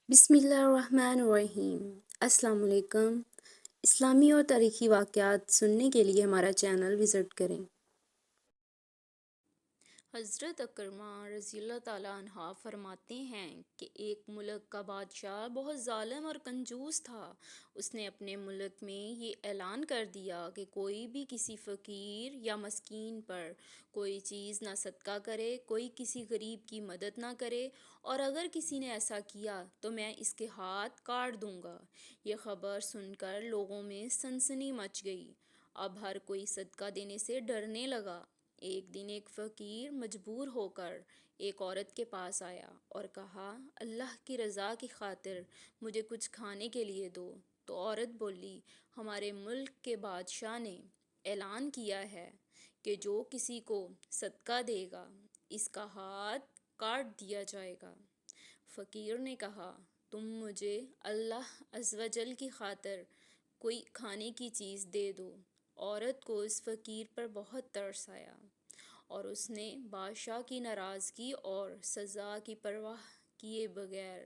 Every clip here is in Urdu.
بسم اللہ الرحمن الرحیم۔ السلام علیکم۔ اسلامی اور تاریخی واقعات سننے کے لیے ہمارا چینل وزٹ کریں۔ حضرت اکرمہ رضی اللہ تعالیٰ عنہ فرماتے ہیں کہ ایک ملک کا بادشاہ بہت ظالم اور کنجوس تھا۔ اس نے اپنے ملک میں یہ اعلان کر دیا کہ کوئی بھی کسی فقیر یا مسکین پر کوئی چیز نہ صدقہ کرے، کوئی کسی غریب کی مدد نہ کرے، اور اگر کسی نے ایسا کیا تو میں اس کے ہاتھ کاٹ دوں گا۔ یہ خبر سن کر لوگوں میں سنسنی مچ گئی۔ اب ہر کوئی صدقہ دینے سے ڈرنے لگا۔ ایک دن ایک فقیر مجبور ہو کر ایک عورت کے پاس آیا اور کہا، اللہ کی رضا کی خاطر مجھے کچھ کھانے کے لیے دو۔ تو عورت بولی، ہمارے ملک کے بادشاہ نے اعلان کیا ہے کہ جو کسی کو صدقہ دے گا اس کا ہاتھ کاٹ دیا جائے گا۔ فقیر نے کہا، تم مجھے اللہ عز و جل کی خاطر کوئی کھانے کی چیز دے دو۔ عورت کو اس فقیر پر بہت ترس آیا اور اس نے بادشاہ کی ناراضگی اور سزا کی پرواہ کیے بغیر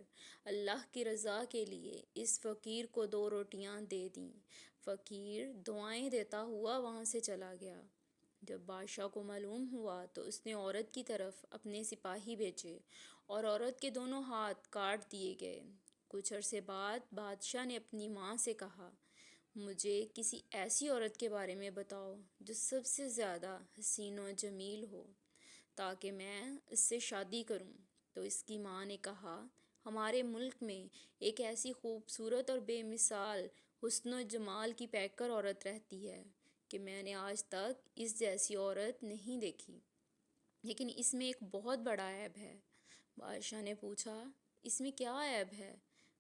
اللہ کی رضا کے لیے اس فقیر کو 2 روٹیاں دے دیں۔ فقیر دعائیں دیتا ہوا وہاں سے چلا گیا۔ جب بادشاہ کو معلوم ہوا تو اس نے عورت کی طرف اپنے سپاہی بھیجے اور عورت کے دونوں ہاتھ کاٹ دیے گئے۔ کچھ عرصے بعد بادشاہ نے اپنی ماں سے کہا، مجھے کسی ایسی عورت کے بارے میں بتاؤ جو سب سے زیادہ حسین و جمیل ہو تاکہ میں اس سے شادی کروں۔ تو اس کی ماں نے کہا، ہمارے ملک میں ایک ایسی خوبصورت اور بے مثال حسن و جمال کی پیکر عورت رہتی ہے کہ میں نے آج تک اس جیسی عورت نہیں دیکھی، لیکن اس میں ایک بہت بڑا عیب ہے۔ بادشاہ نے پوچھا، اس میں کیا عیب ہے؟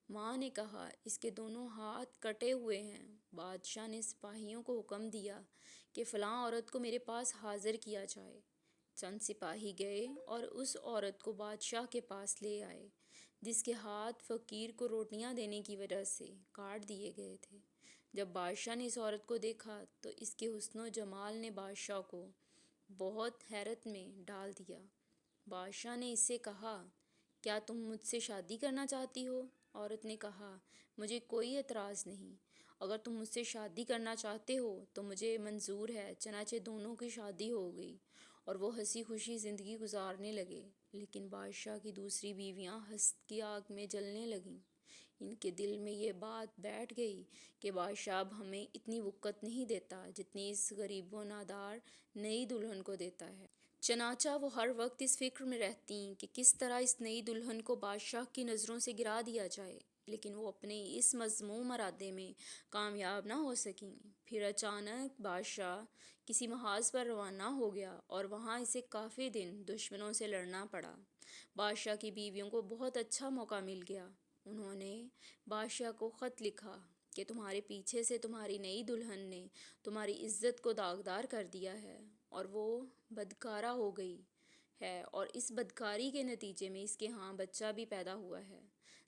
ماں نے کہا، اس کے دونوں ہاتھ کٹے ہوئے ہیں۔ بادشاہ نے سپاہیوں کو حکم دیا کہ فلاں عورت کو میرے پاس حاضر کیا جائے۔ چند سپاہی گئے اور اس عورت کو بادشاہ کے پاس لے آئے جس کے ہاتھ فقیر کو روٹیاں دینے کی وجہ سے کاٹ دیے گئے تھے۔ جب بادشاہ نے اس عورت کو دیکھا تو اس کے حسن و جمال نے بادشاہ کو بہت حیرت میں ڈال دیا۔ بادشاہ نے اس سے کہا، کیا تم مجھ سے شادی کرنا چاہتی ہو؟ عورت نے کہا، مجھے کوئی اعتراض نہیں۔ اگر تم مجھ سے شادی کرنا چاہتے ہو تو مجھے منظور ہے۔ چنانچہ دونوں کی شادی ہو گئی اور وہ ہنسی خوشی زندگی گزارنے لگے۔ لیکن بادشاہ کی دوسری بیویاں حسد کی آگ میں جلنے لگیں۔ ان کے دل میں یہ بات بیٹھ گئی کہ بادشاہ اب ہمیں اتنی وقت نہیں دیتا جتنی اس غریب و نادار نئی دلہن کو دیتا ہے۔ چنانچہ وہ ہر وقت اس فکر میں رہتیں کہ کس طرح اس نئی دلہن کو بادشاہ کی نظروں سے گرا دیا جائے، لیکن وہ اپنے اس مذموم ارادے میں کامیاب نہ ہو سکیں۔ پھر اچانک بادشاہ کسی محاذ پر روانہ ہو گیا اور وہاں اسے کافی دن دشمنوں سے لڑنا پڑا۔ بادشاہ کی بیویوں کو بہت اچھا موقع مل گیا۔ انہوں نے بادشاہ کو خط لکھا کہ تمہارے پیچھے سے تمہاری نئی دلہن نے تمہاری عزت کو داغدار کر دیا ہے اور وہ بدکارہ ہو گئی ہے، اور اس بدکاری کے نتیجے میں اس کے ہاں بچہ بھی پیدا ہوا ہے۔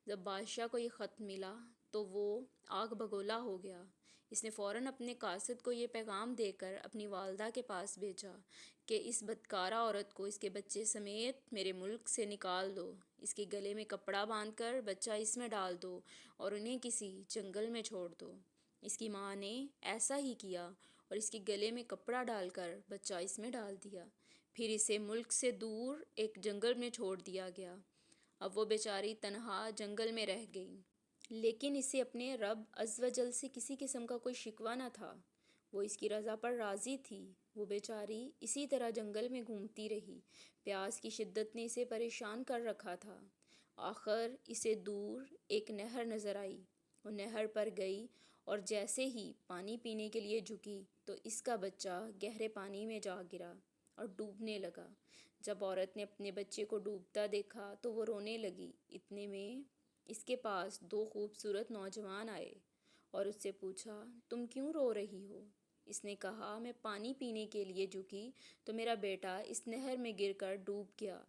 جب بادشاہ کو یہ خط ملا تو وہ آگ بگولا ہو گیا۔ اس نے فوراً اپنے قاصد کو یہ پیغام دے کر اپنی والدہ کے پاس بھیجا کہ اس بدکارہ عورت کو اس کے بچے سمیت میرے ملک سے نکال دو، اس کے گلے میں کپڑا باندھ کر بچہ اس میں ڈال دو اور انہیں کسی جنگل میں چھوڑ دو۔ اس کی ماں نے ایسا ہی کیا اور اس کے گلے میں کپڑا ڈال کر بچہ اس میں ڈال دیا۔ پھر اسے ملک سے دور ایک جنگل میں چھوڑ دیا گیا۔ اب وہ بیچاری تنہا جنگل میں رہ گئی، لیکن اسے اپنے رب عز و جل سے کسی قسم کا کوئی شکوہ نہ تھا۔ وہ اس کی رضا پر راضی تھی۔ وہ بیچاری اسی طرح جنگل میں گھومتی رہی۔ پیاس کی شدت نے اسے پریشان کر رکھا تھا۔ آخر اسے دور ایک نہر نظر آئی۔ وہ نہر پر گئی اور جیسے ہی پانی پینے کے لیے جھکی تو اس کا بچہ گہرے پانی میں جا گرا اور ڈوبنے لگا۔ جب عورت نے اپنے بچے کو ڈوبتا دیکھا تو وہ رونے لگی۔ اتنے میں اس کے پاس 2 خوبصورت نوجوان آئے اور اس سے پوچھا، تم کیوں رو رہی ہو؟ اس نے کہا، میں پانی پینے کے لیے جھکی تو میرا بیٹا اس نہر میں گر کر ڈوب گیا۔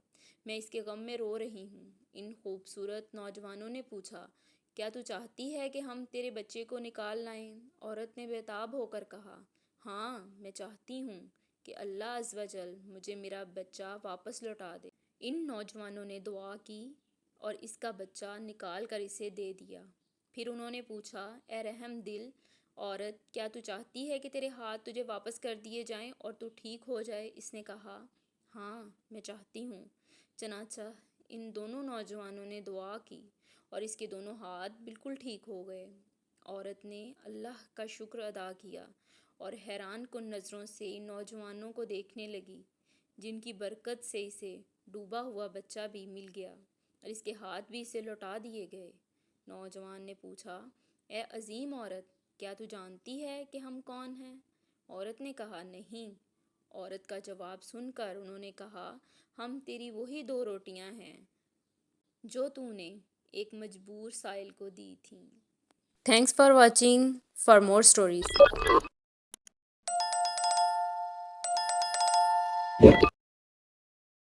میں اس کے غم میں رو رہی ہوں۔ ان خوبصورت نوجوانوں نے پوچھا، کیا تو چاہتی ہے کہ ہم تیرے بچے کو نکال لائیں؟ عورت نے بے تاب ہو کر کہا، ہاں، میں چاہتی ہوں کہ اللہ عز و جل مجھے میرا بچہ واپس لوٹا دے۔ ان نوجوانوں نے دعا کی اور اس کا بچہ نکال کر اسے دے دیا۔ پھر انہوں نے پوچھا، اے رحم دل عورت، کیا تو چاہتی ہے کہ تیرے ہاتھ تجھے واپس کر دیے جائیں اور تو ٹھیک ہو جائے؟ اس نے کہا، ہاں میں چاہتی ہوں۔ چنانچہ ان دونوں نوجوانوں نے دعا کی اور اس کے دونوں ہاتھ بالکل ٹھیک ہو گئے۔ عورت نے اللہ کا شکر ادا کیا اور حیران کن نظروں سے ان نوجوانوں کو دیکھنے لگی، جن کی برکت سے اسے ڈوبا ہوا بچہ بھی مل گیا اور اس کے ہاتھ بھی اسے لوٹا دیے گئے۔ نوجوان نے پوچھا، اے عظیم عورت، کیا تو جانتی ہے کہ ہم کون ہیں؟ عورت نے کہا، نہیں۔ عورت کا جواب سن کر انہوں نے کہا، ہم تیری وہی 2 روٹیاں ہیں جو تو نے ایک مجبور سائل کو دی تھیں۔ Thanks for watching. For more stories